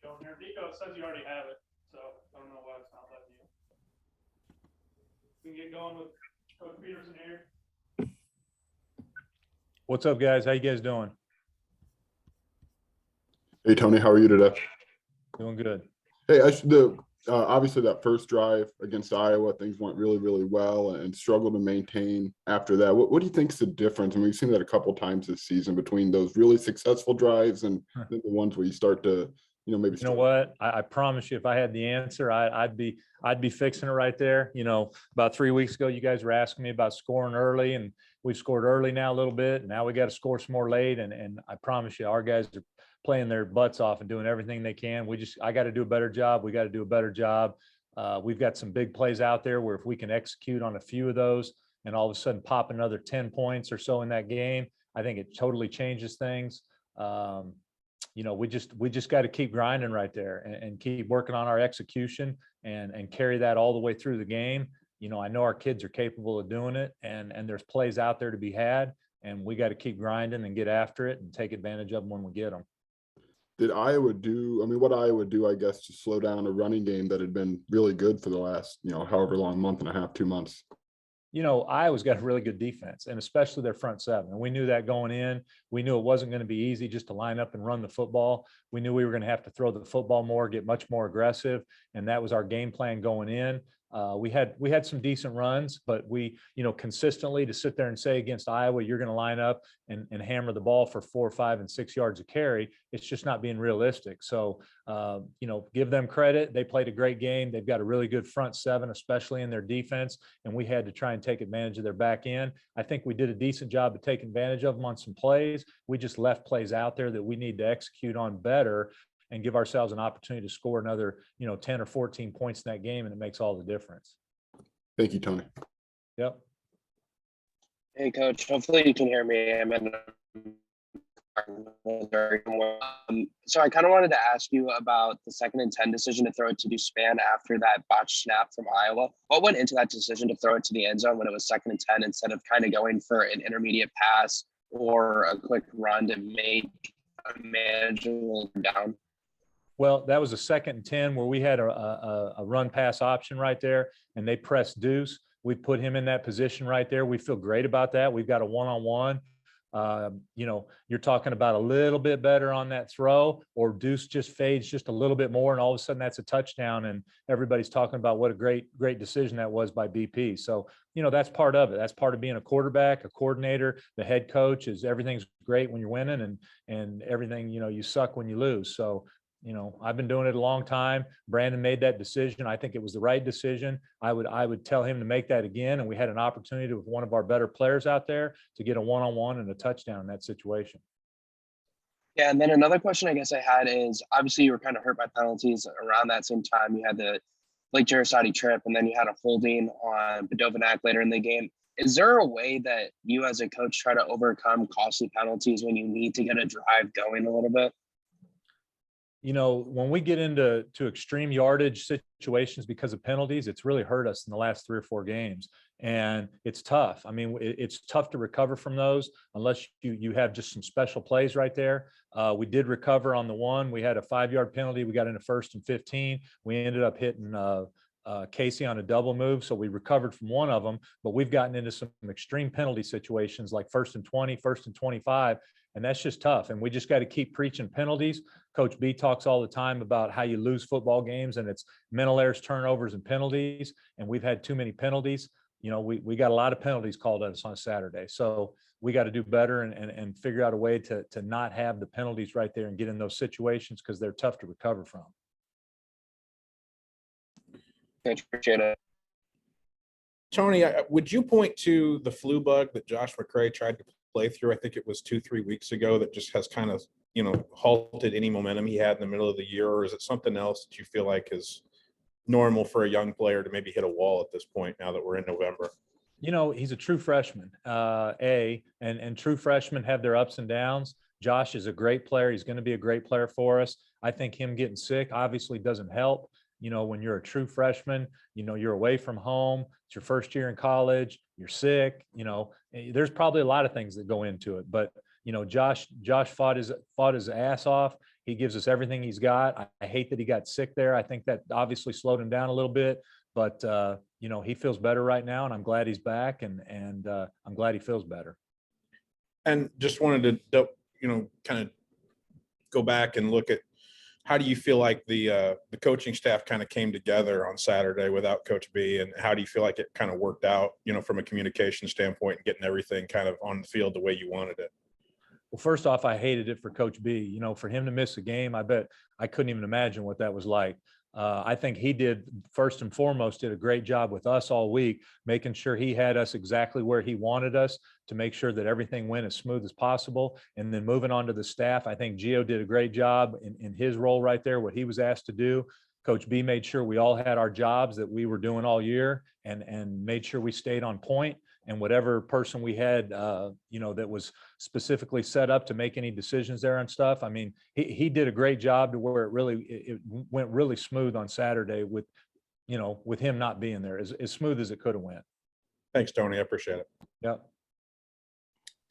going here. Nico says you already have it, so I don't know why it's not letting you. We can get going with Coach Petersen here. What's up, guys? How you guys doing? Hey, Tony, how are you today? Doing good. Hey, obviously that first drive against Iowa, things went really, really well and struggled to maintain after that. What do you think is the difference? I mean, we've seen that a couple times this season between those really successful drives and the ones where you start to, maybe. You know what? I promise you, if I had the answer, I'd be fixing it right there. About 3 weeks ago, you guys were asking me about scoring early, and we've scored early now a little bit. And now we got to score some more late. And I promise you, our guys are playing their butts off and doing everything they can. I got to do a better job. We got to do a better job. We've got some big plays out there where if we can execute on a few of those and all of a sudden pop another 10 points or so in that game, I think it totally changes things. We just got to keep grinding right there and keep working on our execution and carry that all the way through the game. I know our kids are capable of doing it, and there's plays out there to be had, and we got to keep grinding and get after it and take advantage of them when we get them. What Iowa do, I guess, to slow down a running game that had been really good for the last, however long, month and a half, 2 months? Iowa's got a really good defense, and especially their front seven. And we knew that going in. We knew it wasn't going to be easy just to line up and run the football. We knew we were going to have to throw the football more, get much more aggressive, and that was our game plan going in. We had some decent runs, but we, consistently to sit there and say against Iowa, you're going to line up and hammer the ball for 4, 5, and 6 yards of carry. It's just not being realistic. So, give them credit. They played a great game. They've got a really good front seven, especially in their defense. And we had to try and take advantage of their back end. I think we did a decent job of taking advantage of them on some plays. We just left plays out there that we need to execute on better and give ourselves an opportunity to score another, 10 or 14 points in that game. And it makes all the difference. Thank you, Tony. Yep. Hey, Coach. Hopefully you can hear me. So I kind of wanted to ask you about the 2nd and 10 decision to throw it to Duspan after that botched snap from Iowa. What went into that decision to throw it to the end zone when it was 2nd and 10 instead of kind of going for an intermediate pass or a quick run to make a manageable down? Well, that was a 2nd and 10 where we had a run pass option right there, and they pressed Deuce. We put him in that position right there. We feel great about that. We've got a one-on-one. You're talking about a little bit better on that throw, or Deuce just fades just a little bit more, and all of a sudden that's a touchdown, and everybody's talking about what a great decision that was by BP. So, that's part of it. That's part of being a quarterback, a coordinator, the head coach. Is everything's great when you're winning, and everything, you suck when you lose. So, I've been doing it a long time. Brandon made that decision. I think it was the right decision. I would tell him to make that again. And we had an opportunity with one of our better players out there to get a one-on-one and a touchdown in that situation. Yeah. And then another question I guess I had is, obviously you were kind of hurt by penalties around that same time. You had the Lake Jarosati trip, and then you had a holding on Badovinac later in the game. Is there a way that you as a coach try to overcome costly penalties when you need to get a drive going a little bit? When we get into extreme yardage situations because of penalties, it's really hurt us in the last 3 or 4 games. And it's tough. I mean, it's tough to recover from those unless you have just some special plays right there. We did recover on the one. We had a 5-yard penalty. We got into 1st and 15. We ended up hitting Casey on a double move. So we recovered from one of them, but we've gotten into some extreme penalty situations like 1st and 20, 1st and 25. And that's just tough. And we just got to keep preaching penalties. Coach B talks all the time about how you lose football games, and it's mental errors, turnovers, and penalties. And we've had too many penalties. We got a lot of penalties called at us on Saturday. So we got to do better and figure out a way to not have the penalties right there and get in those situations, because they're tough to recover from. Thanks, appreciate it. Tony, would you point to the flu bug that Josh McCray tried to play through? I think it was 2-3 weeks ago, that just has kind of, halted any momentum he had in the middle of the year? Or is it something else that you feel like is normal for a young player to maybe hit a wall at this point now that we're in November? He's a true freshman, and true freshmen have their ups and downs. Josh is a great player. He's going to be a great player for us. I think him getting sick obviously doesn't help. When you're a true freshman, you're away from home. It's your first year in college. You're sick. There's probably a lot of things that go into it. But Josh fought his ass off. He gives us everything he's got. I hate that he got sick there. I think that obviously slowed him down a little bit, but he feels better right now, and I'm glad he's back, and I'm glad he feels better. And just wanted to, kind of go back and look at, how do you feel like the coaching staff kind of came together on Saturday without Coach B, and how do you feel like it kind of worked out, from a communication standpoint and getting everything kind of on the field the way you wanted it? Well, first off, I hated it for Coach B. For him to miss a game, I bet I couldn't even imagine what that was like. I think he did, first and foremost, did a great job with us all week, making sure he had us exactly where he wanted us to make sure that everything went as smooth as possible. And then moving on to the staff, I think Gio did a great job in his role right there, what he was asked to do. Coach B made sure we all had our jobs that we were doing all year, and made sure we stayed on point. And whatever person we had, that was specifically set up to make any decisions there and stuff, I mean, he did a great job to where it went really smooth on Saturday with him not being there, as smooth as it could have went. Thanks, Tony. I appreciate it. Yeah.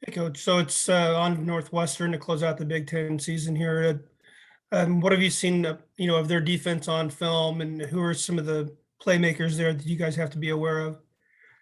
Hey, Coach. So it's on Northwestern to close out the Big Ten season here. What have you seen, of their defense on film, and who are some of the playmakers there that you guys have to be aware of?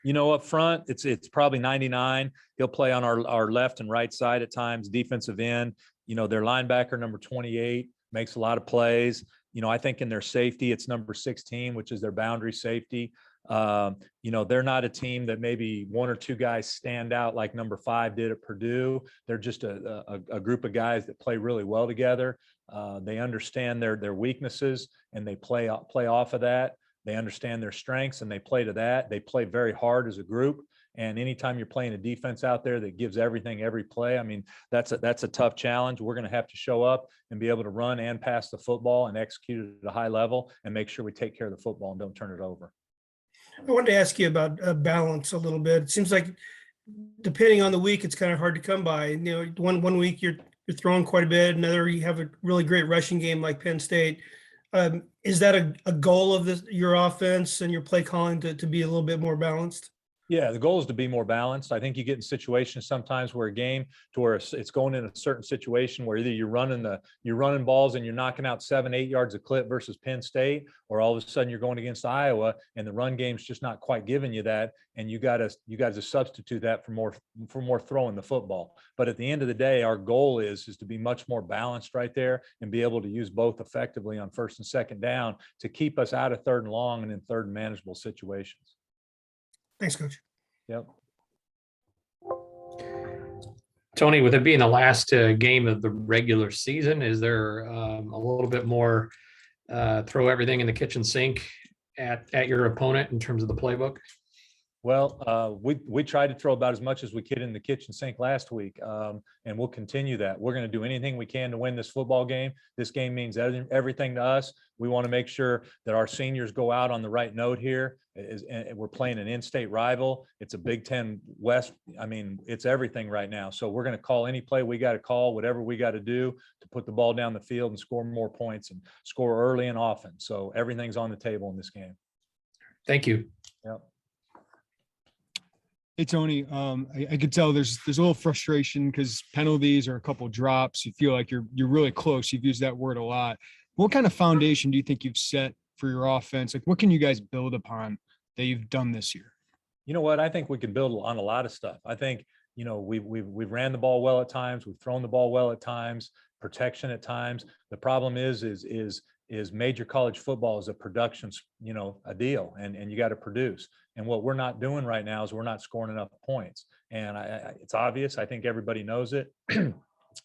Up front, it's probably 99. He'll play on our left and right side at times, defensive end. Their linebacker, number 28, makes a lot of plays. I think in their safety, it's number 16, which is their boundary safety. They're not a team that maybe one or two guys stand out like number 5 did at Purdue. They're just a group of guys that play really well together. They understand their weaknesses, and they play off of that. They understand their strengths, and they play to that. They play very hard as a group. And anytime you're playing a defense out there that gives everything every play, I mean, that's a tough challenge. We're going to have to show up and be able to run and pass the football and execute it at a high level, and make sure we take care of the football and don't turn it over. I wanted to ask you about balance a little bit. It seems like depending on the week, it's kind of hard to come by. One week you're throwing quite a bit, another you have a really great rushing game like Penn State. Is that a goal of your offense and your play calling to be a little bit more balanced? Yeah, the goal is to be more balanced. I think you get in situations sometimes where it's going in a certain situation where either you're running balls and you're knocking out 7-8 yards a clip versus Penn State, or all of a sudden you're going against Iowa and the run game's just not quite giving you that, and you got to substitute that for more throwing the football. But at the end of the day, our goal is to be much more balanced right there and be able to use both effectively on first and second down to keep us out of third and long and in third and manageable situations. Thanks, Coach. Yep. Tony, with it being the last game of the regular season, is there a little bit more throw everything in the kitchen sink at your opponent in terms of the playbook? Well, we tried to throw about as much as we could in the kitchen sink last week, and we'll continue that. We're going to do anything we can to win this football game. This game means everything to us. We want to make sure that our seniors go out on the right note here. We're playing an in-state rival. It's a Big Ten West. I mean, it's everything right now. So we're going to call any play we got to call, whatever we got to do to put the ball down the field and score more points and score early and often. So everything's on the table in this game. Thank you. Yep. Hey, Tony, I could tell there's a little frustration because penalties or a couple drops. You feel like you're really close. You've used that word a lot. What kind of foundation do you think you've set for your offense? Like, what can you guys build upon that you've done this year? You know what? I think we can build on a lot of stuff. I think, we've ran the ball well at times. We've thrown the ball well at times, protection at times. The problem is major college football is a production, a deal, and you got to produce. And what we're not doing right now is we're not scoring enough points. And it's obvious. I think everybody knows it.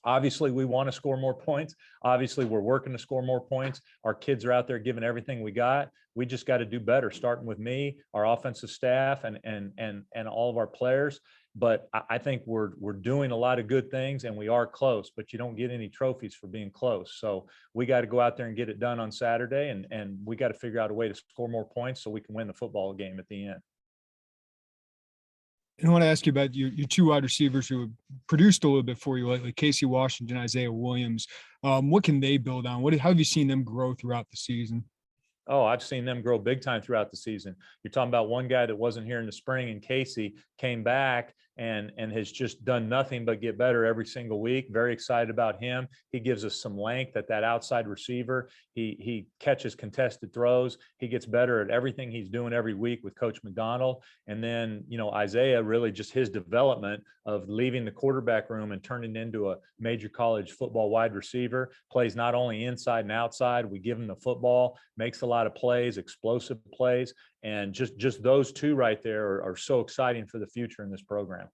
Obviously, we want to score more points. Obviously, we're working to score more points. Our kids are out there giving everything we got. We just got to do better, starting with me, our offensive staff, and all of our players. But I think we're doing a lot of good things, and we are close, but you don't get any trophies for being close. So we got to go out there and get it done on Saturday, and we got to figure out a way to score more points so we can win the football game at the end. And I want to ask you about your two wide receivers who have produced a little bit for you lately, Casey Washington, Isaiah Williams. What can they build on? How have you seen them grow throughout the season? Oh, I've seen them grow big time throughout the season. You're talking about one guy that wasn't here in the spring, and Casey came back and has just done nothing but get better every single week. Very excited about him. He gives us some length at that outside receiver. He catches contested throws. He gets better at everything he's doing every week with Coach McDonald. And then, Isaiah, really just his development of leaving the quarterback room and turning into a major college football wide receiver, plays not only inside and outside. We give him the football, makes a lot of plays, explosive plays. And just those two right there are so exciting for the future in this program.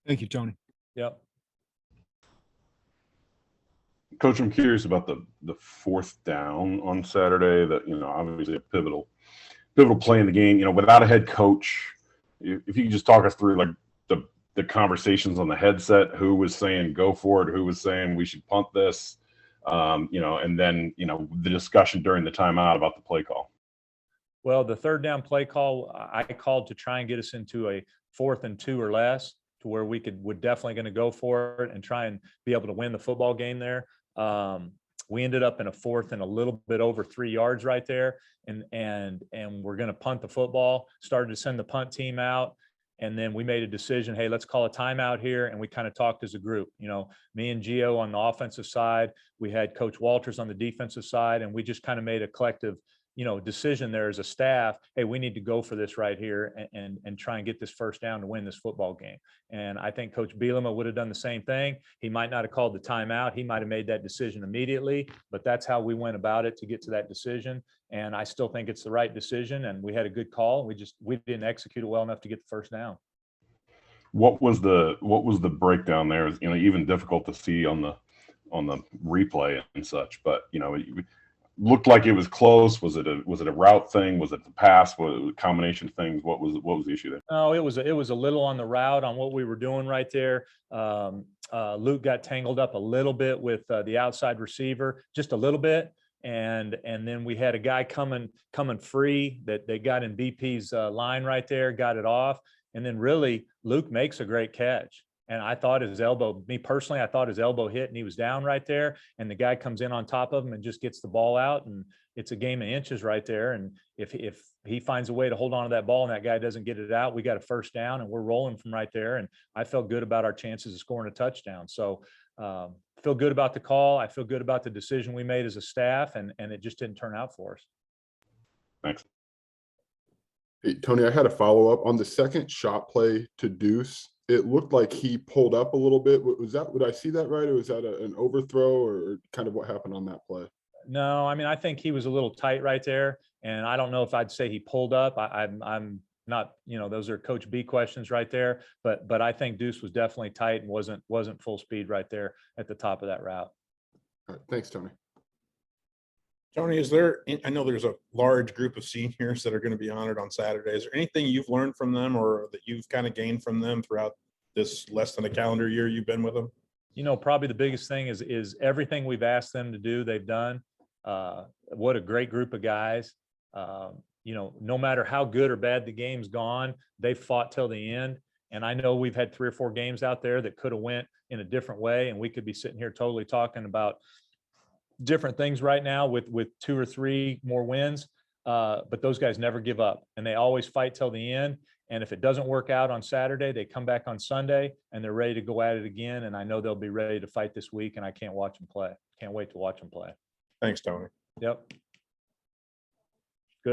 Thank you, Tony. Yep. Coach, I'm curious about the fourth down on Saturday. That, obviously a pivotal play in the game. Without a head coach, if you could just talk us through like the conversations on the headset, who was saying go for it, who was saying we should punt this, and then the discussion during the timeout about the play call. Well, the third down play call I called to try and get us into a 4th and 2 or less, to where we're definitely going to go for it and try and be able to win the football game there. We ended up in a 4th and a little bit over 3 yards right there. And we're going to punt the football, started to send the punt team out. And then we made a decision, hey, let's call a timeout here. And we kind of talked as a group, me and Gio on the offensive side, we had Coach Walters on the defensive side, and we just kind of made a collective decision there as a staff. Hey, we need to go for this right here and try and get this first down to win this football game. And I think Coach Bielema would have done the same thing. He might not have called the timeout. He might have made that decision immediately, but that's how we went about it to get to that decision. And I still think it's the right decision. And we had a good call. We didn't execute it well enough to get the first down. What was the breakdown there? It was, even difficult to see on the replay and such, but it looked like it was close. Was it a route thing? Was it the pass? Was it a combination of things? What was the issue there? No, it was a little on the route on what we were doing right there. Luke got tangled up a little bit with the outside receiver, just a little bit. And then we had a guy coming free that they got in BP's line right there, got it off. And then really Luke makes a great catch. And I thought his elbow, me personally, I thought his elbow hit and he was down right there. And the guy comes in on top of him and just gets the ball out. And it's a game of inches right there. And if he finds a way to hold on to that ball and that guy doesn't get it out, we got a first down and we're rolling from right there. And I felt good about our chances of scoring a touchdown. So feel good about the call. I feel good about the decision we made as a staff, and it just didn't turn out for us. Thanks. Hey, Tony, I had a follow-up on the second shot play to Deuce. It looked like he pulled up a little bit. Would I see that right? Or was that an overthrow, or kind of what happened on that play? No, I mean, I think he was a little tight right there. And I don't know if I'd say he pulled up. I'm not, those are Coach B questions right there. But I think Deuce was definitely tight and wasn't full speed right there at the top of that route. All right, thanks, Tony. Tony, I know there's a large group of seniors that are going to be honored on Saturday. Is there anything you've learned from them or that you've kind of gained from them throughout this less than a calendar year you've been with them? Probably the biggest thing is everything we've asked them to do, they've done. What a great group of guys. No matter how good or bad the game's gone, they've fought till the end. And I know we've had 3 or 4 games out there that could have went in a different way. And we could be sitting here totally talking about different things right now with 2 or 3 more wins. But those guys never give up and they always fight till the end. And if it doesn't work out on Saturday, they come back on Sunday and they're ready to go at it again. And I know they'll be ready to fight this week, and I can't wait to watch them play. Thanks, Tony. Yep.